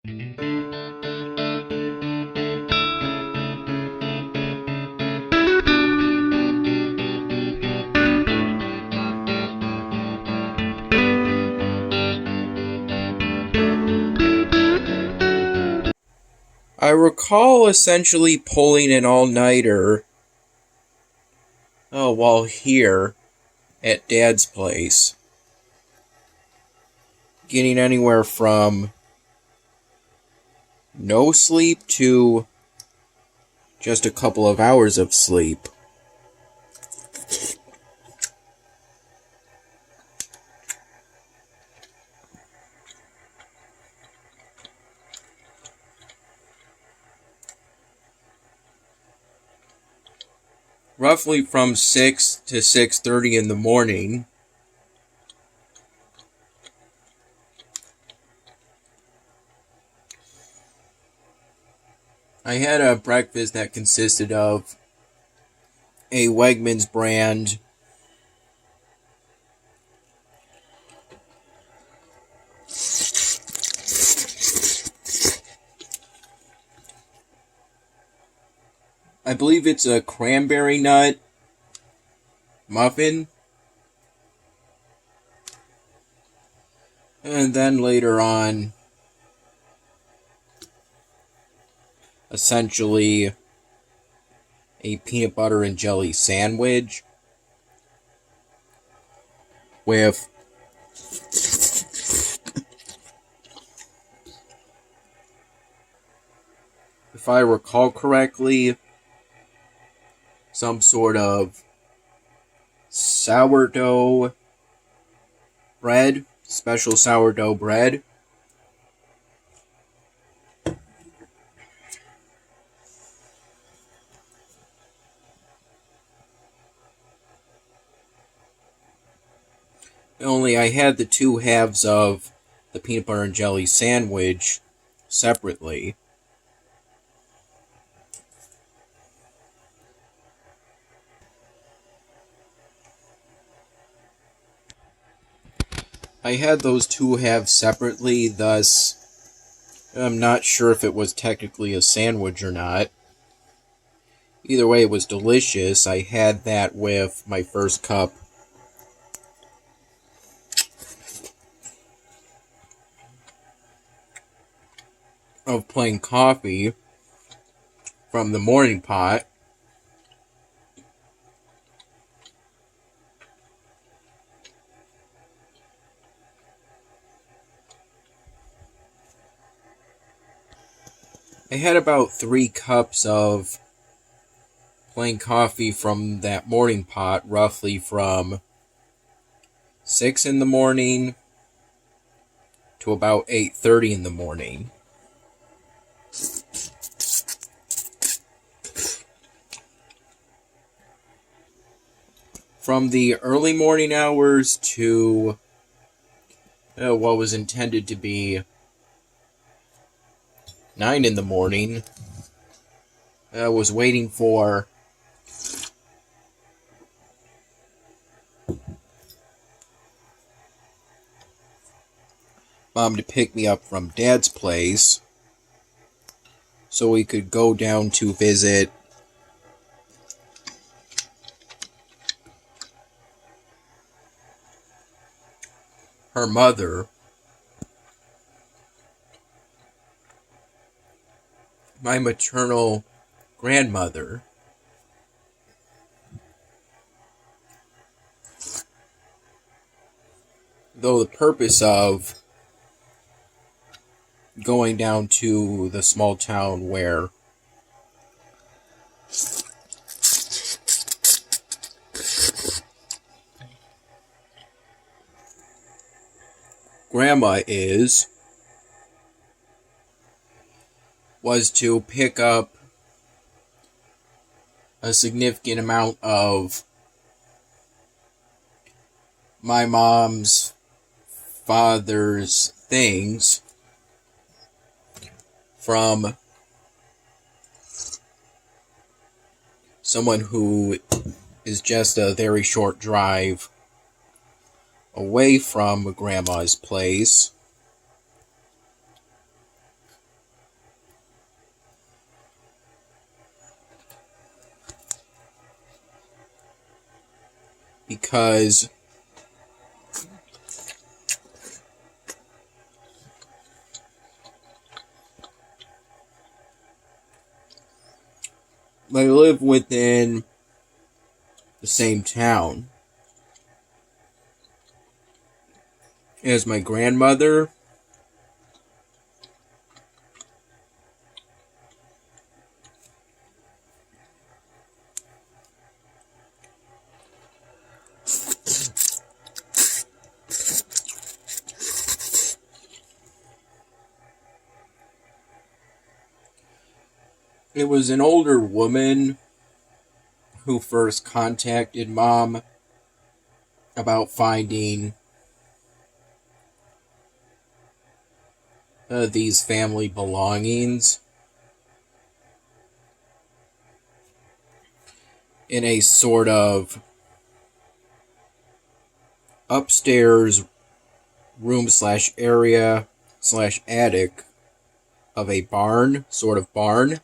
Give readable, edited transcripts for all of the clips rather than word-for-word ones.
I recall essentially pulling an all-nighter while here at Dad's place, getting anywhere from no sleep to just a couple of hours of sleep. Roughly from 6 to 6:30 in the morning. I had a breakfast that consisted of a Wegmans brand I believe it's a cranberry nut muffin. And then later on, essentially a peanut butter and jelly sandwich with if I recall correctly, some sort of sourdough bread, special sourdough bread. Only I had the two halves of the peanut butter and jelly sandwich separately. I had those two halves separately, thus I'm not sure if it was technically a sandwich or not. Either way, it was delicious. I had that with my first cup of plain coffee from the morning pot. I had about 3 cups of plain coffee from that morning pot, roughly from 6 in the morning to about 8:30 in the morning. From the early morning hours to what was intended to be 9 in the morning, I was waiting for Mom to pick me up from Dad's place so we could go down to visit her mother, my maternal grandmother. Though the purpose of going down to the small town where Grandma was to pick up a significant amount of my mom's father's things from someone who is just a very short drive away from Grandma's place. because I live within the same town as my grandmother. It was an older woman who first contacted Mom about finding these family belongings in a sort of upstairs room / area / attic of a barn, sort of barn.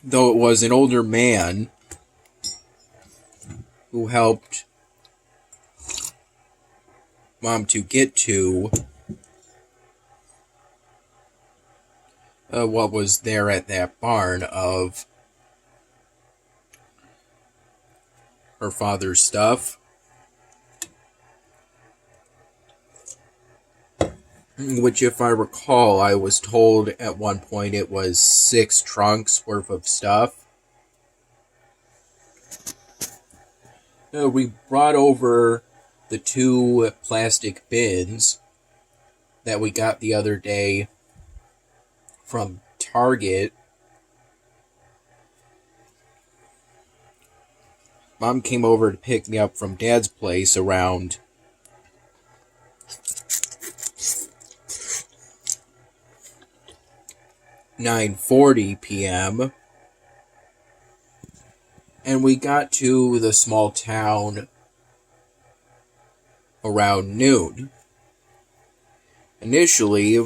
Though it was an older man who helped Mom to get to what was there at that barn of her father's stuff. Which, if I recall, I was told at one point it was 6 trunks worth of stuff. We brought over the 2 plastic bins that we got the other day from Target. Mom came over to pick me up from Dad's place around 9:40 p.m. And we got to the small town around noon. Initially,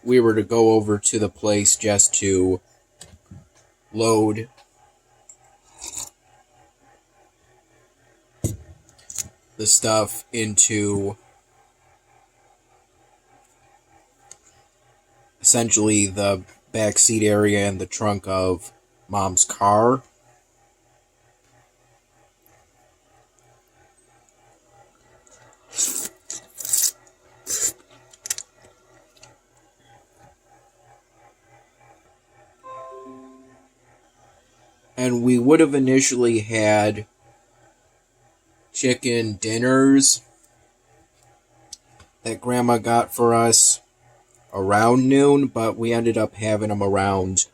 we were to go over to the place just to load the stuff into essentially the back seat area and the trunk of Mom's car. And we would have initially had chicken dinners that Grandma got for us around noon, but we ended up having them around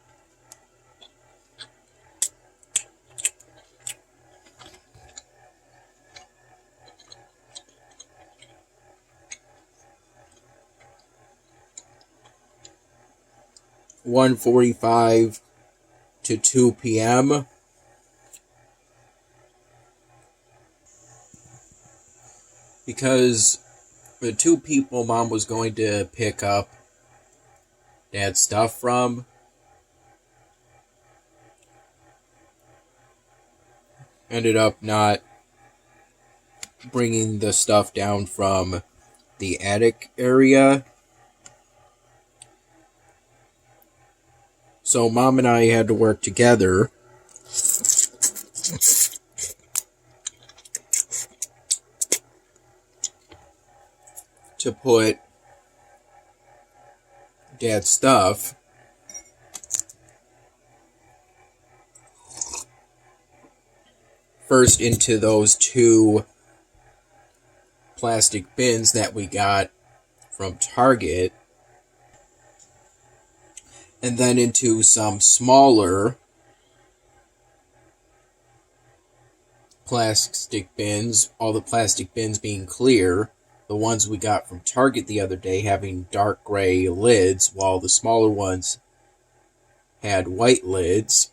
1:45 to 2 p.m. Because the 2 people Mom was going to pick up Dad's stuff from ended up not bringing the stuff down from the attic area. So Mom and I had to work together to put Dad's stuff first into those 2 plastic bins that we got from Target, and then into some smaller plastic bins, all the plastic bins being clear, the ones we got from Target the other day having dark gray lids, while the smaller ones had white lids.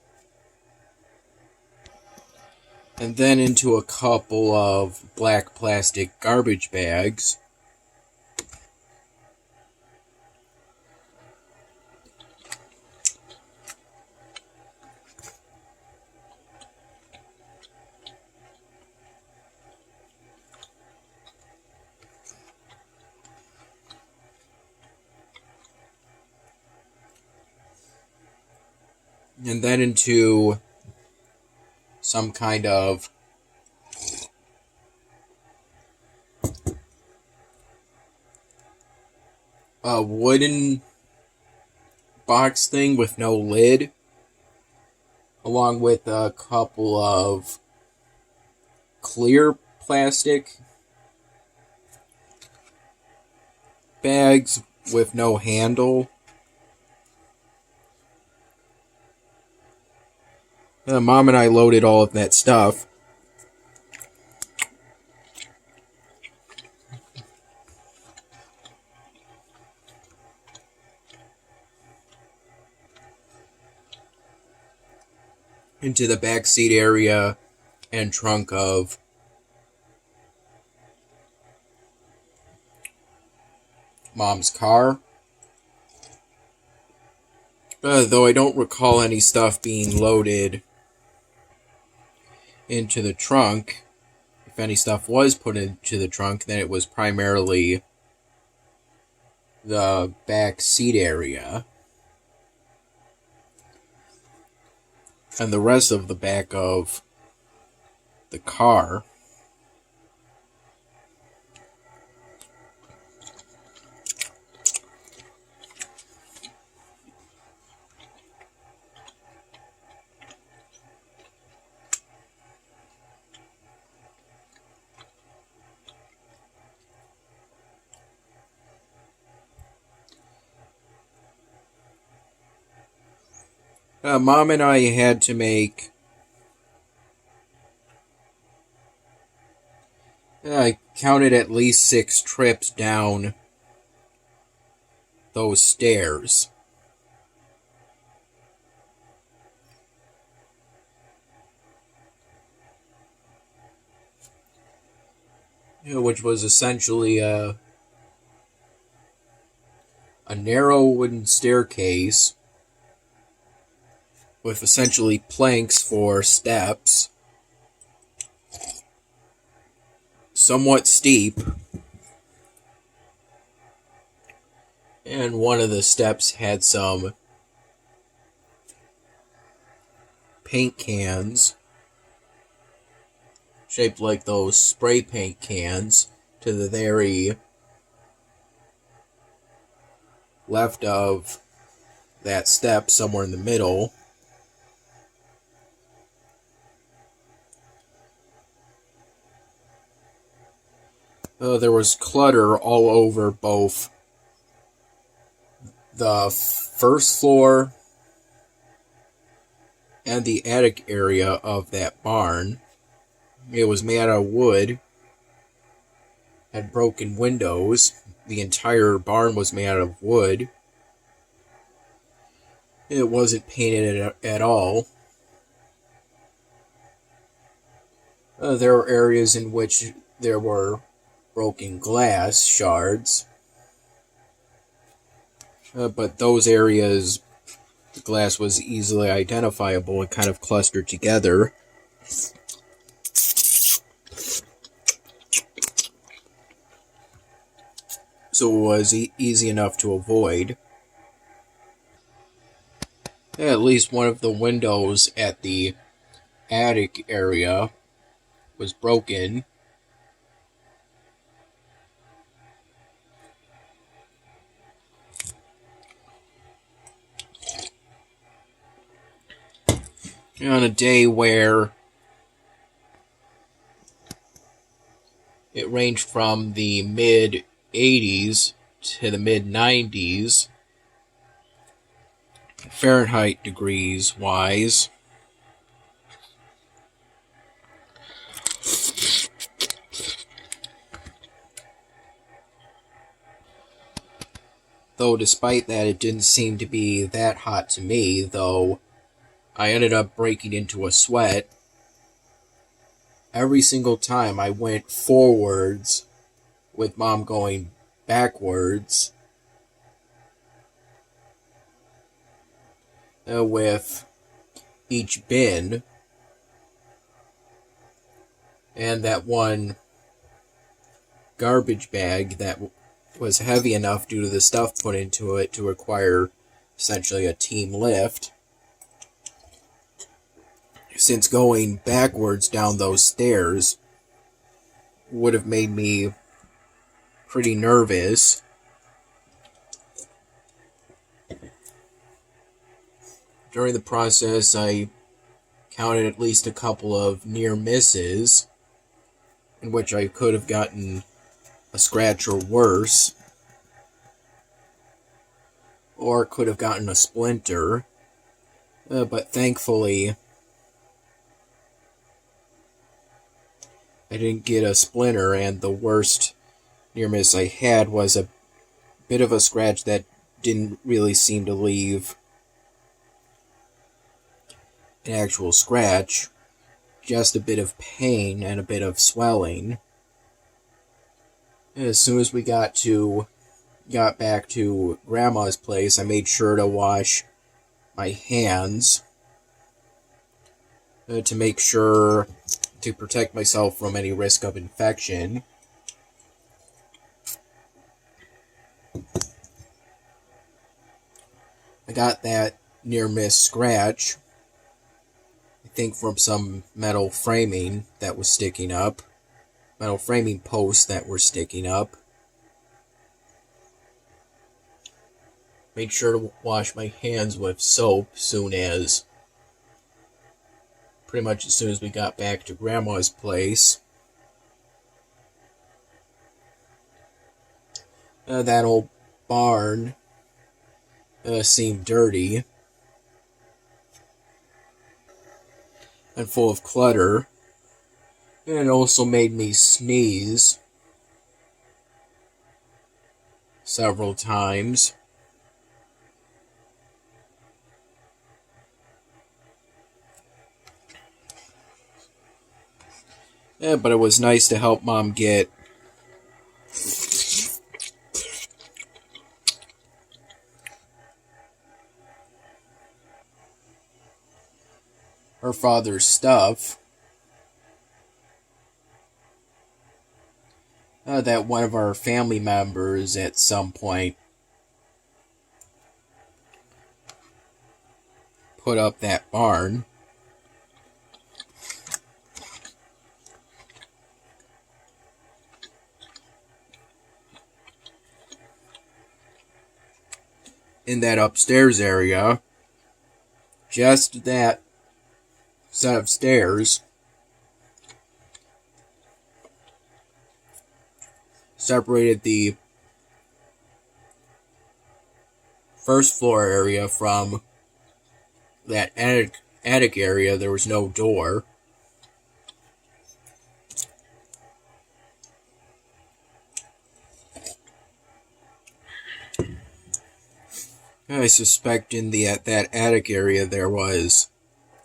and then into a couple of black plastic garbage bags. And then into some kind of a wooden box thing with no lid, along with a couple of clear plastic bags with no handle. Mom and I loaded all of that stuff. Into the back seat area and trunk of Mom's car. Though I don't recall any stuff being loaded into the trunk. If any stuff was put into the trunk, then it was primarily the back seat area. And the rest of the back of the car. Mom and I had to make, I counted at least 6 trips down those stairs. Which was essentially a narrow wooden staircase with essentially planks for steps, somewhat steep, and one of the steps had some paint cans shaped like those spray paint cans to the very left of that step, somewhere in the middle. There was clutter all over both the first floor and the attic area of that barn. It was made out of wood, had broken windows. The entire barn was made out of wood. It wasn't painted at all. There were areas in which there were broken glass shards, but those areas, the glass was easily identifiable and kind of clustered together. So it was easy enough to avoid. At least one of the windows at the attic area was broken. On a day where it ranged from the mid-80s to the mid-90s, Fahrenheit degrees wise. Though despite that, it didn't seem to be that hot to me, though I ended up breaking into a sweat every single time I went forwards with Mom going backwards, with each bin, and that one garbage bag that was heavy enough due to the stuff put into it to require essentially a team lift. Since going backwards down those stairs would have made me pretty nervous. During the process, I counted at least a couple of near misses in which I could have gotten a scratch or worse, or could have gotten a splinter, but thankfully I didn't get a splinter, and the worst near miss I had was a bit of a scratch that didn't really seem to leave an actual scratch, just a bit of pain and a bit of swelling. As soon as we got back to Grandma's place, I made sure to wash my hands to make sure to protect myself from any risk of infection. I got that near miss scratch, I think from some metal framing that was sticking up. Metal framing posts that were sticking up. Made sure to wash my hands with soap pretty much as soon as we got back to Grandma's place. That old barn seemed dirty and full of clutter. And it also made me sneeze several times. Yeah, but it was nice to help Mom get her father's stuff. That one of our family members at some point put up that barn. In that upstairs area, just that set of stairs separated the first floor area from that attic area. There was no door. I suspect in that attic area there was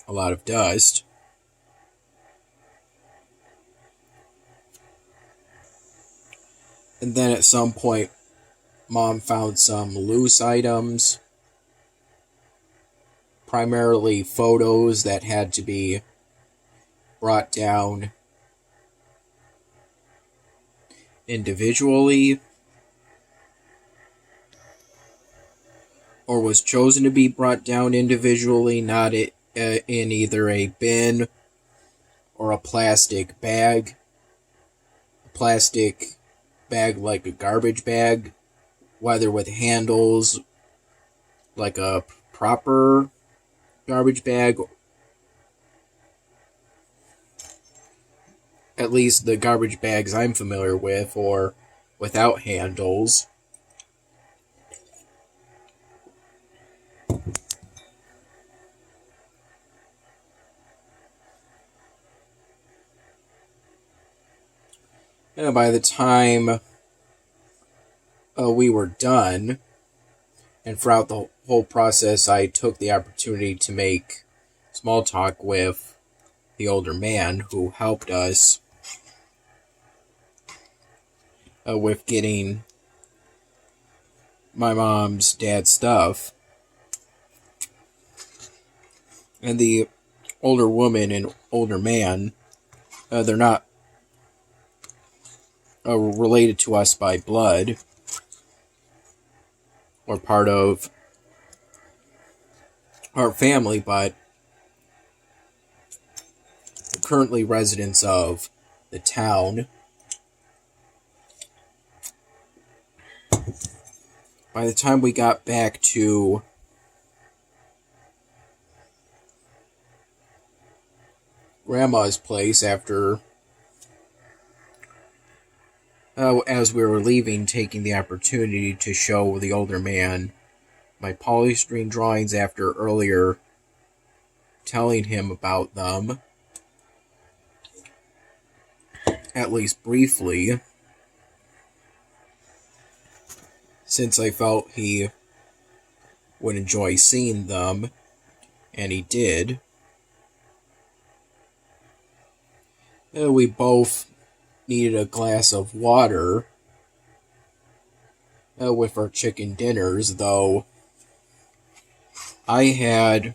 a lot of dust. And then at some point, Mom found some loose items, primarily photos that had to be brought down individually, or was chosen to be brought down individually, not in either a bin or a plastic bag. A plastic bag like a garbage bag, whether with handles like a proper garbage bag, at least the garbage bags I'm familiar with, or without handles. And by the time we were done, and throughout the whole process, I took the opportunity to make small talk with the older man who helped us with getting my mom's dad's stuff. And the older woman and older man, they're not related to us by blood or part of our family, but currently residents of the town. By the time we got back to Grandma's place after, as we were leaving, taking the opportunity to show the older man my polystyrene drawings after earlier telling him about them, at least briefly, since I felt he would enjoy seeing them, and he did. We both needed a glass of water with our chicken dinners, though I had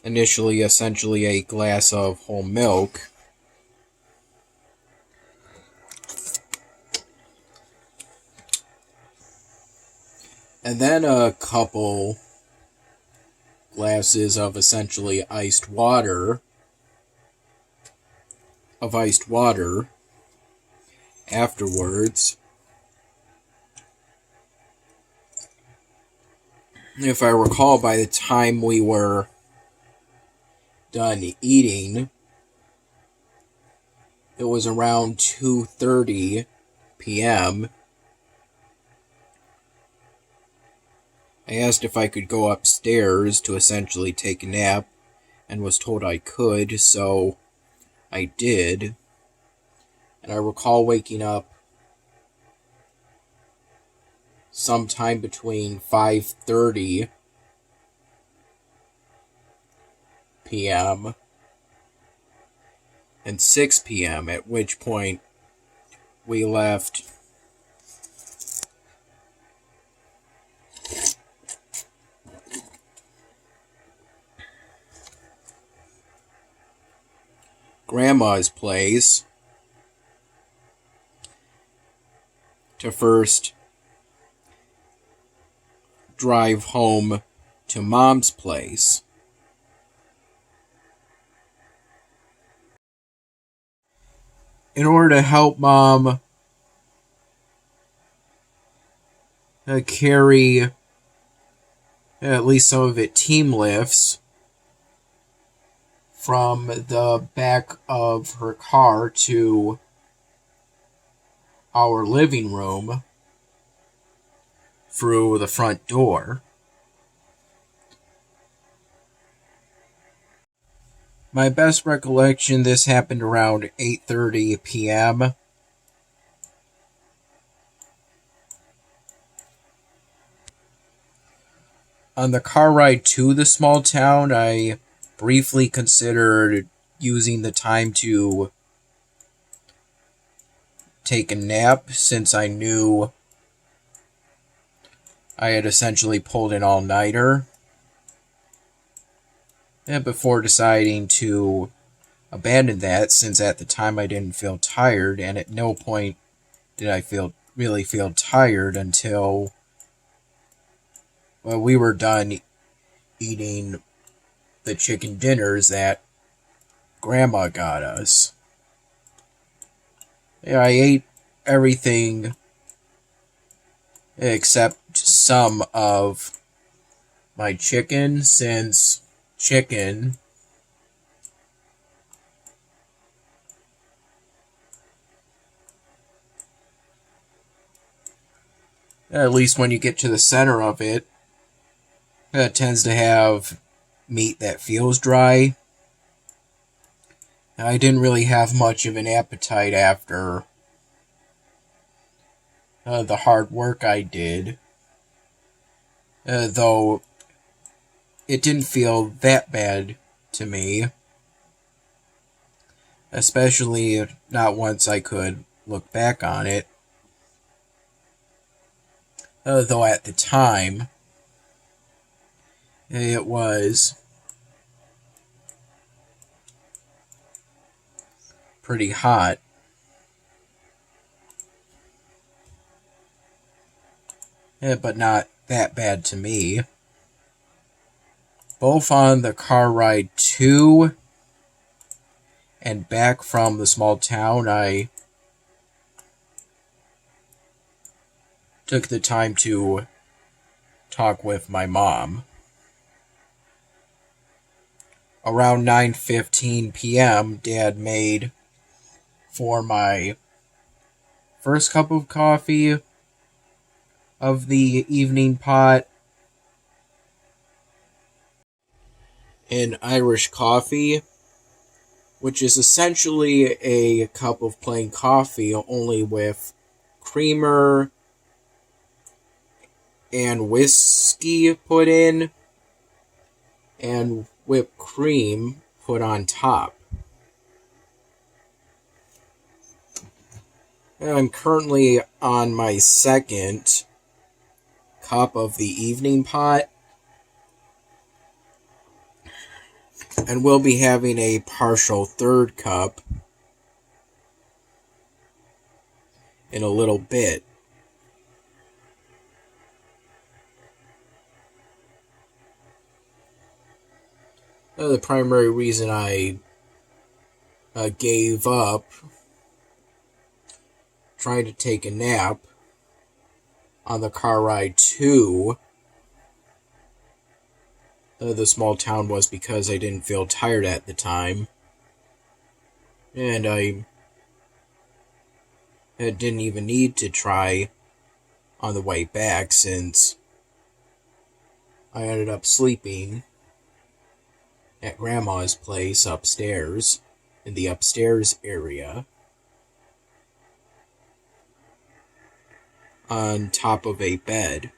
initially essentially a glass of whole milk. And then a couple glasses of essentially iced water afterwards. If I recall, by the time we were done eating, it was around 2:30 p.m. I asked if I could go upstairs to essentially take a nap, and was told I could, so I did. And I recall waking up sometime between 5:30 p.m. and 6 p.m., at which point we left Grandma's place to first drive home to Mom's place. In order to help Mom carry at least some of it team lifts from the back of her car to our living room through the front door. My best recollection, this happened around 8:30 p.m. On the car ride to the small town, I briefly considered using the time to take a nap, since I knew I had essentially pulled an all-nighter, and before deciding to abandon that, since at the time I didn't feel tired, and at no point did I really feel tired until we were done eating the chicken dinners that Grandma got us. Yeah, I ate everything except some of my chicken, since chicken at least when you get to the center of it, it tends to have meat that feels dry. I didn't really have much of an appetite after the hard work I did, though it didn't feel that bad to me. Especially not once I could look back on it. Though at the time, it was pretty hot. But not that bad to me. Both on the car ride to and back from the small town, I took the time to talk with my mom. Around 9:15 p.m., Dad made for my first cup of coffee of the evening pot an Irish coffee, which is essentially a cup of plain coffee, only with creamer and whiskey put in, and whipped cream put on top. I'm currently on my second cup of the evening pot, and we'll be having a partial third cup in a little bit. The primary reason I gave up trying to take a nap on the car ride to the small town was because I didn't feel tired at the time. And I didn't even need to try on the way back since I ended up sleeping at Grandma's place upstairs, in the upstairs area, on top of a bed.